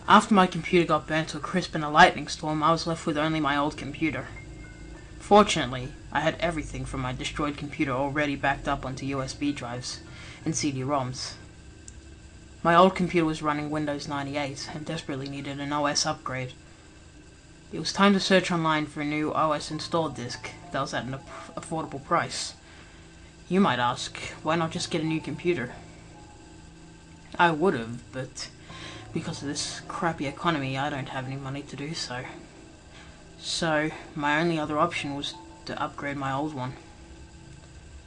After my computer got burnt to a crisp in a lightning storm, I was left with only my old computer. Fortunately, I had everything from my destroyed computer already backed up onto USB drives and CD-ROMs. My old computer was running Windows 98 and desperately needed an OS upgrade. It was time to search online for a new OS install disk that was at an affordable price. You might ask, why not just get a new computer? I would have, but because of this crappy economy, I don't have any money to do so. So, my only other option was to upgrade my old one.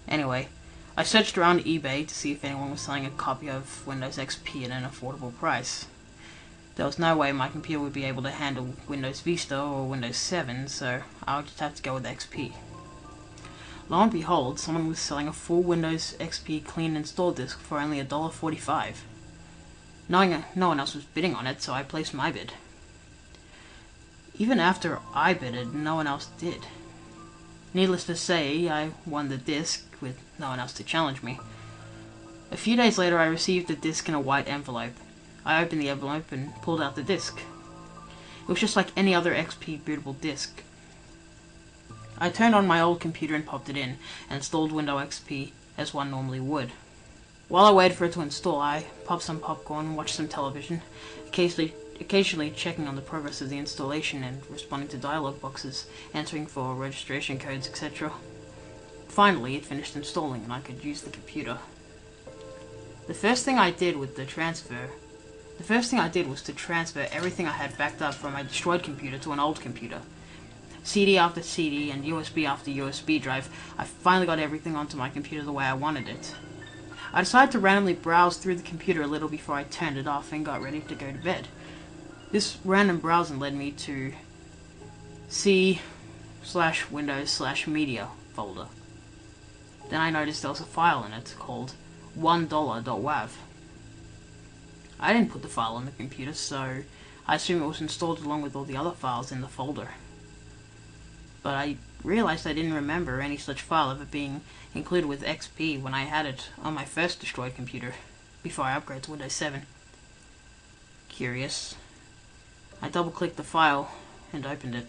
Anyway, I searched around eBay to see if anyone was selling a copy of Windows XP at an affordable price. There was no way my computer would be able to handle Windows Vista or Windows 7, so I would just have to go with XP. Lo and behold, someone was selling a full Windows XP clean install disk for only $1.45. Knowing no one else was bidding on it, so I placed my bid. Even after I bidded, no one else did. Needless to say, I won the disc with no one else to challenge me. A few days later, I received the disc in a white envelope. I opened the envelope and pulled out the disc. It was just like any other XP bootable disc. I turned on my old computer and popped it in, and installed Windows XP as one normally would. While I waited for it to install, I popped some popcorn, watched some television, occasionally checking on the progress of the installation and responding to dialog boxes, answering for registration codes, etc. Finally, it finished installing and I could use the computer. The first thing I did was to transfer everything I had backed up from my destroyed computer to an old computer. CD after CD and USB after USB drive, I finally got everything onto my computer the way I wanted it. I decided to randomly browse through the computer a little before I turned it off and got ready to go to bed. This random browsing led me to C/Windows/Media folder. Then I noticed there was a file in it called 1dollar.wav. I didn't put the file on the computer, so I assumed it was installed along with all the other files in the folder. But I realized I didn't remember any such file ever being included with XP when I had it on my first destroyed computer, before I upgraded to Windows 7. Curious. I double-clicked the file and opened it.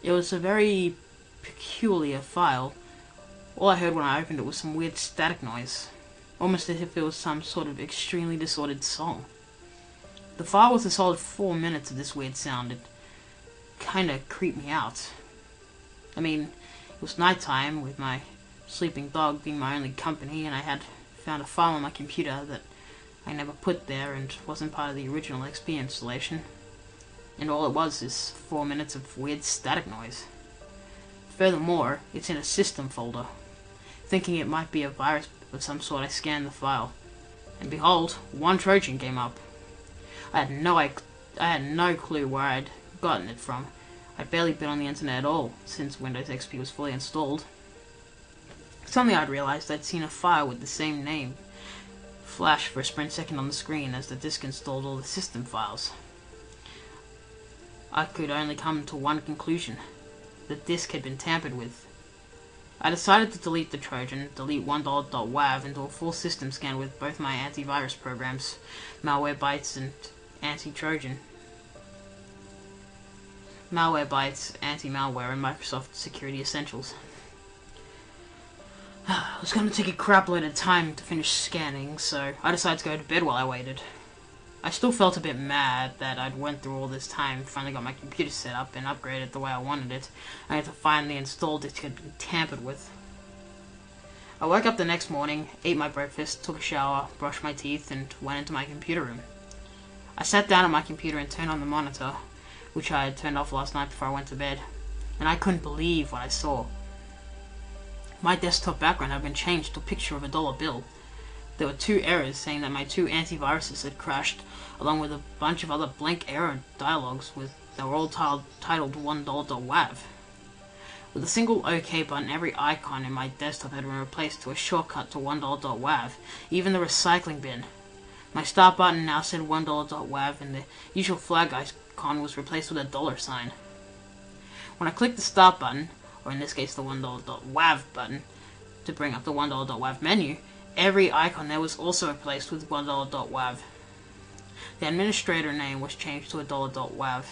It was a very peculiar file. All I heard when I opened it was some weird static noise, almost as if it was some sort of extremely disordered song. The file was a solid 4 minutes of this weird sound. It kinda creeped me out. I mean, it was nighttime with my sleeping dog being my only company, and I had found a file on my computer that I never put there and wasn't part of the original XP installation. And all it was is 4 minutes of weird static noise. Furthermore, it's in a system folder. Thinking it might be a virus of some sort, I scanned the file, and behold, one Trojan came up. I had no clue where I'd gotten it from. I'd barely been on the internet at all since Windows XP was fully installed. Suddenly I'd realized I'd seen a file with the same name flash for a split second on the screen as the disk installed all the system files. I could only come to one conclusion. The disk had been tampered with. I decided to delete the Trojan, delete 1dollar.wav, and do a full system scan with both my antivirus programs, Malwarebytes and Anti-Trojan. Malwarebytes, Anti-Malware, and Microsoft Security Essentials. It was going to take a crap load of time to finish scanning, so I decided to go to bed while I waited. I still felt a bit mad that I'd went through all this time, finally got my computer set up and upgraded the way I wanted it, and had to finally install it had been tampered with. I woke up the next morning, ate my breakfast, took a shower, brushed my teeth, and went into my computer room. I sat down at my computer and turned on the monitor, which I had turned off last night before I went to bed, and I couldn't believe what I saw. My desktop background had been changed to a picture of a dollar bill. There were 2 errors saying that my 2 antiviruses had crashed, along with a bunch of other blank error dialogues that were all titled 1dollar.wav. With a single OK button, every icon in my desktop had been replaced to a shortcut to 1dollar.wav, even the recycling bin. My start button now said 1dollar.wav, and the usual flag icon was replaced with a $sign. When I clicked the start button, or in this case the 1dollar.wav button, to bring up the 1dollar.wav menu, every icon there was also replaced with 1dollar.wav. The administrator name was changed to 1dollar.wav,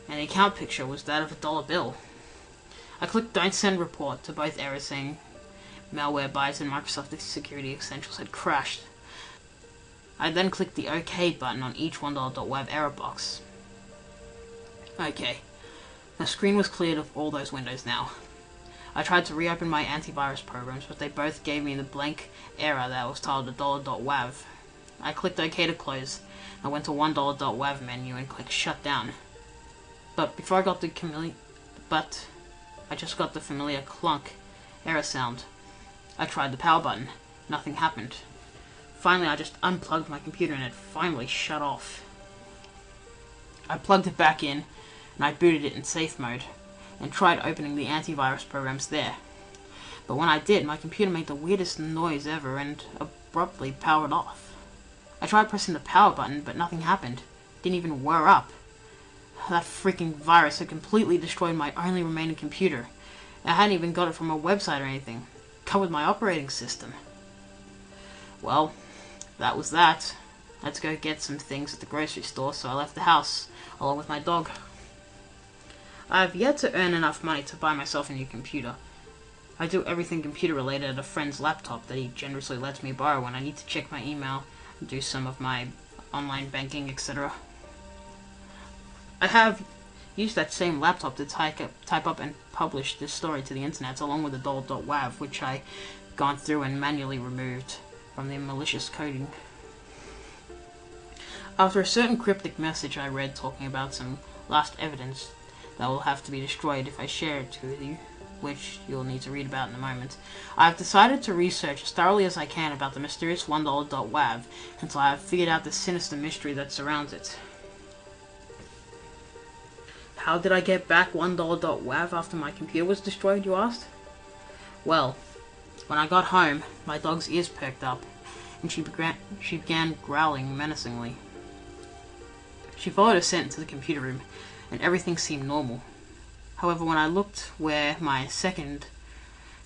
and the account picture was that of a dollar bill. I clicked Don't Send Report to both errors saying Malwarebytes and Microsoft Security Essentials had crashed. I then clicked the OK button on each 1dollar.wav error box. Okay, the screen was cleared of all those windows now. I tried to reopen my antivirus programs, but they both gave me the blank error that was titled 1dollar.wav. I clicked OK to close. I went to 1dollar.wav menu and clicked Shutdown. But before I got the I just got the familiar clunk error sound. I tried the power button. Nothing happened. Finally, I just unplugged my computer and it finally shut off. I plugged it back in and I booted it in safe mode and tried opening the antivirus programs there. But when I did, my computer made the weirdest noise ever and abruptly powered off. I tried pressing the power button, but nothing happened. It didn't even wear up. That freaking virus had completely destroyed my only remaining computer. I hadn't even got it from a website or anything. It covered my operating system. Well, that was that. I had to go get some things at the grocery store, so I left the house, along with my dog. I have yet to earn enough money to buy myself a new computer. I do everything computer related at a friend's laptop that he generously lets me borrow when I need to check my email, do some of my online banking, etc. I have used that same laptop to type up and publish this story to the internet, along with the $1.wav, which I gone through and manually removed from the malicious coding. After a certain cryptic message I read talking about some last evidence that will have to be destroyed if I share it with you, which you'll need to read about in a moment, I've decided to research as thoroughly as I can about the mysterious $1.wav until I have figured out the sinister mystery that surrounds it. How did I get back $1.wav after my computer was destroyed, you asked? Well, when I got home, my dog's ears perked up, and she began growling menacingly. She followed her scent into the computer room, and everything seemed normal. However, when I looked where my second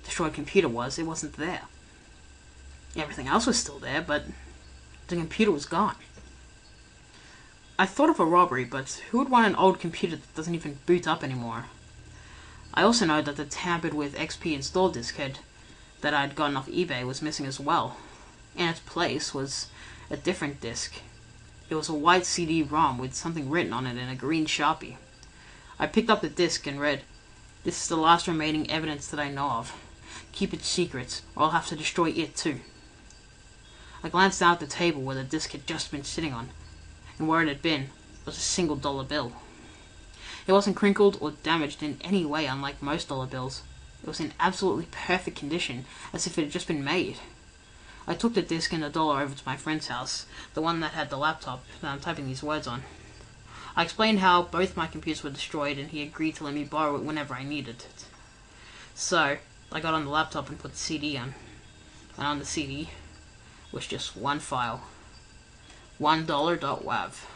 destroyed computer was, it wasn't there. Everything else was still there, but the computer was gone. I thought of a robbery, but who would want an old computer that doesn't even boot up anymore? I also know that the tampered with XP install diskette that I'd gotten off eBay was missing as well. In its place was a different disk. It was a white CD-ROM with something written on it in a green Sharpie. I picked up the disk and read, "This is the last remaining evidence that I know of. Keep it secret, or I'll have to destroy it too." I glanced down at the table where the disk had just been sitting on, and where it had been was a single dollar bill. It wasn't crinkled or damaged in any way, unlike most dollar bills. It was in absolutely perfect condition, as if it had just been made. I took the disc and the dollar over to my friend's house, the one that had the laptop that I'm typing these words on. I explained how both my computers were destroyed, and he agreed to let me borrow it whenever I needed it. So, I got on the laptop and put the CD on. And on the CD was just one file. $1.wav.